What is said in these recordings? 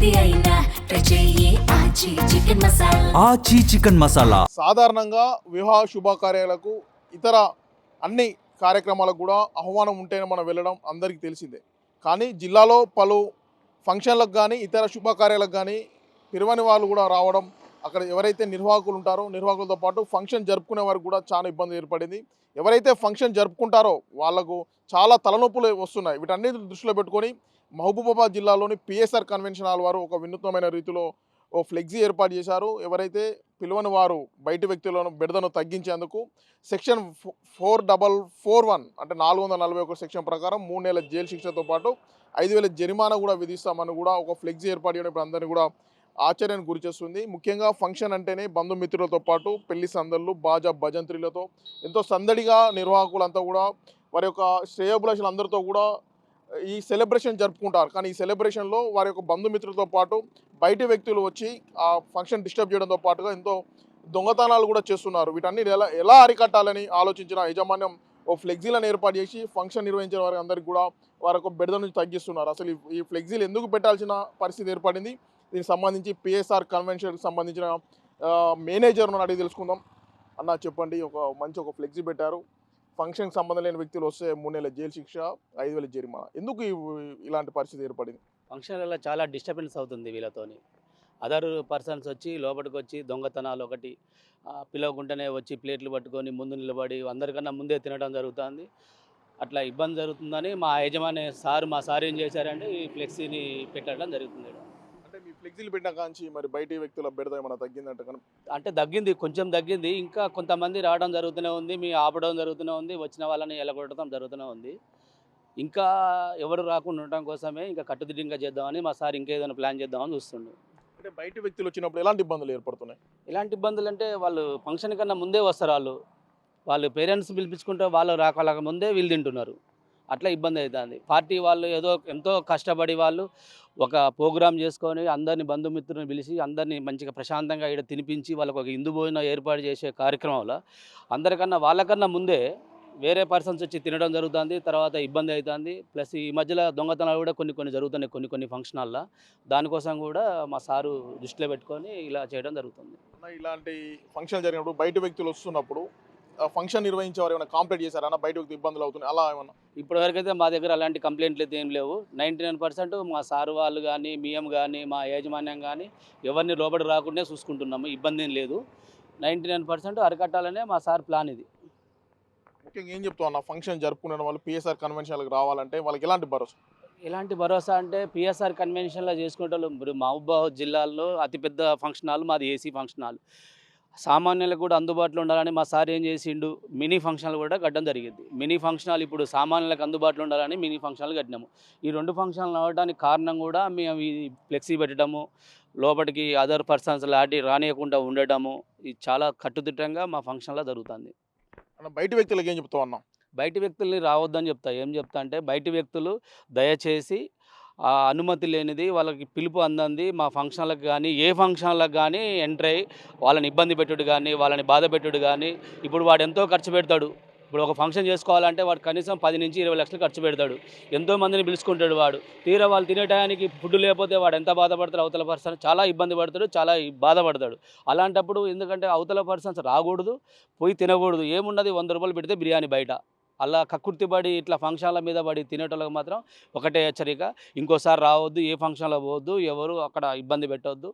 ఏది అయినా ట్రై చెయ్యి ఆచి చికెన్ మసాలా. ఆచి చికెన్ మసాలా. సాధారణంగా వివాహ శుభకార్యాలకు ఇతర అన్ని కార్యక్రమాలకు కూడా ఆహ్వానం ఉంటేనే మనం వెళ్ళడం అందరికీ తెలిసిందే. కానీ జిల్లాలో పలు ఫంక్షన్లకు కానీ ఇతర శుభకార్యాలకు కానీ పిలవని వాళ్ళు కూడా రావడం, అక్కడ ఎవరైతే నిర్వాహకులు ఉంటారో నిర్వాహకులతో పాటు ఫంక్షన్ జరుపుకునే వారికి కూడా చాలా ఇబ్బంది ఏర్పడింది. ఎవరైతే ఫంక్షన్ జరుపుకుంటారో వాళ్ళకు చాలా తలనొప్పులు వస్తున్నాయి. వీటన్నిటిని దృష్టిలో పెట్టుకొని మహబూబాబాద్ జిల్లాలోని పిఎస్ఆర్ కన్వెన్షన్ హాల్ వారు ఒక వినూత్నమైన రీతిలో ఓ ఫ్లెక్సీ ఏర్పాటు చేశారు. ఎవరైతే పిలువని వారు బయటి వ్యక్తులను బెడదను తగ్గించేందుకు సెక్షన్ 4441 అంటే 441 సెక్షన్ ప్రకారం 3 నెలల జైలు శిక్షతో పాటు 5,000 జరిమానా కూడా విధిస్తామని కూడా ఒక ఫ్లెక్సీ ఏర్పాటు చేయడం ఇప్పుడు అందరినీ కూడా ఆశ్చర్యానికి గురిచేస్తుంది. ముఖ్యంగా ఫంక్షన్ అంటేనే బంధుమిత్రులతో పాటు పెళ్లి సందళ్ళు, బాజా భజంత్రీలతో ఎంతో సందడిగా నిర్వాహకులంతా కూడా వారి యొక్క శ్రేయోభిలాషులందరితో కూడా ఈ సెలబ్రేషన్ జరుపుకుంటారు. కానీ ఈ సెలబ్రేషన్లో వారి యొక్క బంధుమిత్రులతో పాటు బయటి వ్యక్తులు వచ్చి ఆ ఫంక్షన్ డిస్టర్బ్ చేయడంతో పాటుగా ఎంతో దొంగతనాలు కూడా చేస్తున్నారు. వీటన్ని ఎలా అరికట్టాలని ఆలోచించిన యాజమాన్యం ఓ ఫ్లెక్సీలను ఏర్పాటు చేసి ఫంక్షన్ నిర్వహించిన వారి అందరికీ కూడా వారి యొక్క బెడద నుంచి తగ్గిస్తున్నారు. అసలు ఈ ఫ్లెక్సీలు ఎందుకు పెట్టాల్సిన పరిస్థితి ఏర్పడింది? దీనికి సంబంధించి పిఎస్ఆర్ కన్వెన్షన్కి సంబంధించిన మేనేజర్ను అడిగి తెలుసుకుందాం. అన్న చెప్పండి, ఒక ఫ్లెక్సీ పెట్టారు, ఫంక్షన్కి సంబంధం లేని వ్యక్తులు వస్తే 3 నెలల జైలు శిక్ష, 5,000 జరిమానా. ఎందుకు ఇలాంటి పరిస్థితి ఏర్పడింది? ఫంక్షన్లలో చాలా డిస్టర్బెన్స్ అవుతుంది వీళ్ళతోని. అదర్ పర్సన్స్ వచ్చి లోపలికి వచ్చి దొంగతనాలు ఒకటి, పిలవకుండానే వచ్చి ప్లేట్లు పట్టుకొని ముందు నిలబడి అందరికన్నా ముందే తినడం జరుగుతుంది. అట్లా ఇబ్బంది జరుగుతుందని మా సార్ ఏం చేశారంటే ఈ ఫ్లెక్సీని పెట్టడం జరుగుతుంది. అంటే మీ ఫ్లెక్సీలు పెట్టిన కాంచి మరి బయటి వ్యక్తుల బెడద ఏమైనా తగ్గిందంటే కనుక? అంటే కొంచెం తగ్గింది. ఇంకా కొంతమంది రావడం జరుగుతూనే ఉంది, మీ ఆపడం జరుగుతూనే ఉంది, వచ్చిన వాళ్ళని ఎలగొట్టడం జరుగుతూనే ఉంది. ఇంకా ఎవరు రాకుండా ఉండటం కోసమే ఇంకా కట్టుదిట్టంగా చేద్దామని మా సార్ ఇంకేదైనా ప్లాన్ చేద్దామని చూస్తుండే. అంటే బయట వ్యక్తులు వచ్చినప్పుడు ఎలాంటి ఇబ్బందులు ఏర్పడుతున్నాయి? ఎలాంటి ఇబ్బందులు అంటే వాళ్ళు ఫంక్షన్ కన్నా ముందే వస్తారు. వాళ్ళు పేరెంట్స్ పిలిపించుకుంటే వాళ్ళు రాక ముందే వీళ్ళు తింటున్నారు. అట్లా ఇబ్బంది అవుతుంది. పార్టీ వాళ్ళు ఎంతో కష్టపడి వాళ్ళు ఒక ప్రోగ్రామ్ చేసుకొని అందరినీ బంధుమిత్రులను పిలిచి అందరినీ మంచిగా ప్రశాంతంగా ఇక్కడ తినిపించి వాళ్ళకు ఒక ఇందు భోజనం ఏర్పాటు చేసే కార్యక్రమంలో వాళ్ళకన్నా ముందే వేరే పర్సన్స్ వచ్చి తినడం జరుగుతుంది. తర్వాత ఇబ్బంది అవుతుంది. ప్లస్ ఈ మధ్యలో దొంగతనాలు కూడా కొన్ని జరుగుతున్నాయి కొన్ని ఫంక్షన్ హాల్లో. దానికోసం కూడా మా సారు దృష్టిలో పెట్టుకొని ఇలా చేయడం జరుగుతుంది. ఇలాంటి ఫంక్షన్ జరిగినప్పుడు బయట వ్యక్తులు వస్తున్నప్పుడు ఫంక్షన్ నిర్వహించేవారు ఏమైనా కంప్లైంట్ చేశారా? బయట వ్యక్తి ఇబ్బందులు అవుతున్నాయి అలా ఏమన్నా? ఇప్పటివరకు అయితే మా దగ్గర అలాంటి కంప్లైంట్లు అయితే ఏం లేవు. 99% మా సారు వాళ్ళు కానీ మేము కానీ మా యాజమాన్యం కానీ ఎవరిని లోపలికి రాకుండా చూసుకుంటున్నాము. ఇబ్బంది ఏం లేదు. 99% అరికట్టాలనే మా సార్ ప్లాన్ ఇది. ముఖ్యంగా ఏం చెప్తావు అన్న, ఫంక్షన్ జరుపుకునే వాళ్ళు పిఎస్ఆర్ కన్వెన్షన్లకు రావాలంటే వాళ్ళకి ఎలాంటి భరోసా? ఎలాంటి భరోసా అంటే పిఎస్ఆర్ కన్వెన్షన్లో చేసుకునే వాళ్ళు మహబూబాబాద్ జిల్లాలో అతిపెద్ద ఫంక్షన్ హాల్ మాది, ఏసీ ఫంక్షన్ హాల్. సామాన్యులకు కూడా అందుబాటులో ఉండాలని మా సార్ ఏం చేసిండు, మినీ ఫంక్షన్లు కూడా కట్టడం జరిగింది. మినీ ఫంక్షన్ హాల్ ఇప్పుడు సామాన్యులకు అందుబాటులో ఉండాలని మినీ ఫంక్షన్లు కట్టినాము. ఈ 2 ఫంక్షన్లు అవ్వడానికి కారణం కూడా మేము ఈ ఫ్లెక్సీ పెట్టడము, లోపలికి అదర్ పర్సన్స్ రానియకుండా ఉండటము, ఇది చాలా కట్టుదిట్టంగా మా ఫంక్షన్లో జరుగుతుంది. అన్న బయట వ్యక్తులకు ఏం చెప్తావు అన్న? బయటి వ్యక్తుల్ని రావద్దని ఏం చెప్తా అంటే బయటి వ్యక్తులు దయచేసి అనుమతి లేనిది వాళ్ళకి పిలుపు అందంది మా ఫంక్షన్లకు కానీ ఏ ఫంక్షన్లకు కానీ ఎంటర్ అయ్యి వాళ్ళని ఇబ్బంది పెట్టుడు కానీ వాళ్ళని బాధ పెట్టుడు కానీ, ఇప్పుడు వాడు ఎంతో ఖర్చు పెడతాడు. ఇప్పుడు ఒక ఫంక్షన్ చేసుకోవాలంటే వాడు కనీసం 10 నుంచి 20 లక్షలు ఖర్చు పెడతాడు. ఎంతోమందిని పిలుచుకుంటాడు వాడు. తీరా వాళ్ళు తినే టయానికి ఫుడ్ లేకపోతే వాడు ఎంత బాధపడతాడు, అవతల పర్సన్ చాలా ఇబ్బంది పడతాడు, చాలా బాధపడతాడు. అలాంటప్పుడు ఎందుకంటే అవతల పర్సన్స్ రాకూడదు, పోయి తినకూడదు. ఏమున్నది 100 రూపాయలు పెడితే బిర్యానీ బయట. అలా కక్కుర్తిపడి ఇట్లా ఫంక్షన్ల మీద పడి తినేటోళ్ళకి మాత్రం ఒకటే హెచ్చరిక, ఇంకోసారి రావద్దు, ఏ ఫంక్షన్లో పోవద్దు, ఎవరు అక్కడ ఇబ్బంది పెట్టవద్దు,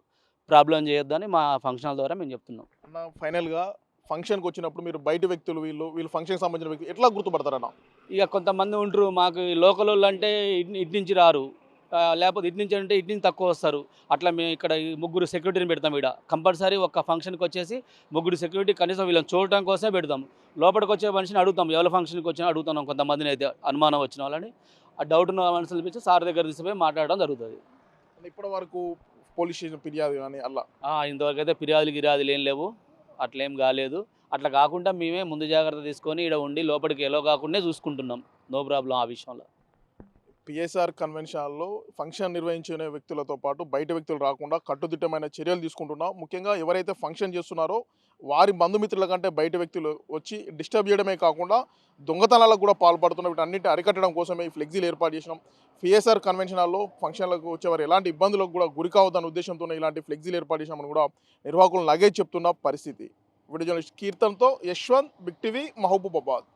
ప్రాబ్లం చేయొద్దు అని మా ఫంక్షన్ల ద్వారా మేము చెప్తున్నాం. అన్న ఫైనల్గా ఫంక్షన్కి వచ్చినప్పుడు మీరు బయట వ్యక్తులు వీళ్ళు ఫంక్షన్కి సంబంధించిన వ్యక్తులు ఎట్లా గుర్తుపడతారన్న? ఇక కొంతమంది ఉంటారు మాకు లోకల్ వాళ్ళు అంటే ఇటు నుంచి రారు, లేకపోతే ఇటు నుంచి అంటే ఇటు నుంచి తక్కువ వస్తారు. అట్లా మేము ఇక్కడ 3 సెక్యూరిటీని పెడతాం. ఇక్కడ కంపల్సరీ ఒక ఫంక్షన్కి వచ్చేసి 3 సెక్యూరిటీ కనీసం వీళ్ళని చూడటం కోసమే పెడతాం. లోపలికి వచ్చే మనిషిని అడుగుతాం, ఎవరి ఫంక్షన్కి వచ్చినా అడుగుతున్నాం. కొంతమందిని అయితే అనుమానం వచ్చిన వాళ్ళని ఆ డౌట్ ఉన్న మనుషులు పిలిచి సార్ దగ్గర తీసుకుపోయి మాట్లాడడం జరుగుతుంది. ఇప్పటి వరకు పోలీస్ స్టేషన్ ఫిర్యాదు కానీ అలా ఇంతవరకు అయితే ఫిర్యాదులు ఏం లేవు, అట్లేం కాలేదు. అట్లా కాకుండా మేమే ముందు జాగ్రత్త తీసుకొని ఇక్కడ ఉండి లోపలికి ఎలా కాకుండా చూసుకుంటున్నాం. నో ప్రాబ్లం ఆ విషయంలో. పిఎస్ఆర్ కన్వెన్షన్లో ఫంక్షన్ నిర్వహించిన వ్యక్తులతో పాటు బయట వ్యక్తులు రాకుండా కట్టుదిట్టమైన చర్యలు తీసుకుంటున్నాం. ముఖ్యంగా ఎవరైతే ఫంక్షన్ చేస్తున్నారో వారి బంధుమిత్రుల కంటే బయట వ్యక్తులు వచ్చి డిస్టర్బ్ చేయడమే కాకుండా దొంగతనాలకు కూడా పాల్పడుతున్న వీటన్నిటిని అరికట్టడం కోసమే ఈ ఫ్లెక్సీలు ఏర్పాటు చేసినాం. పిఎస్ఆర్ కన్వెన్షన్ హాల్లో ఫంక్షన్లకు వచ్చేవారు ఎలాంటి ఇబ్బందులకు కూడా గురి కావద్దన్న ఉద్దేశంతోనే ఇలాంటి ఫ్లెక్సీలు ఏర్పాటు చేసినామని కూడా నిర్వాహకులు లగేజ్ చెప్తున్న పరిస్థితి. వీడియో జర్నలిస్ట్ కీర్తన్తో యశ్వంత్, బిగ్ టీవీ, మహబూబాబాద్.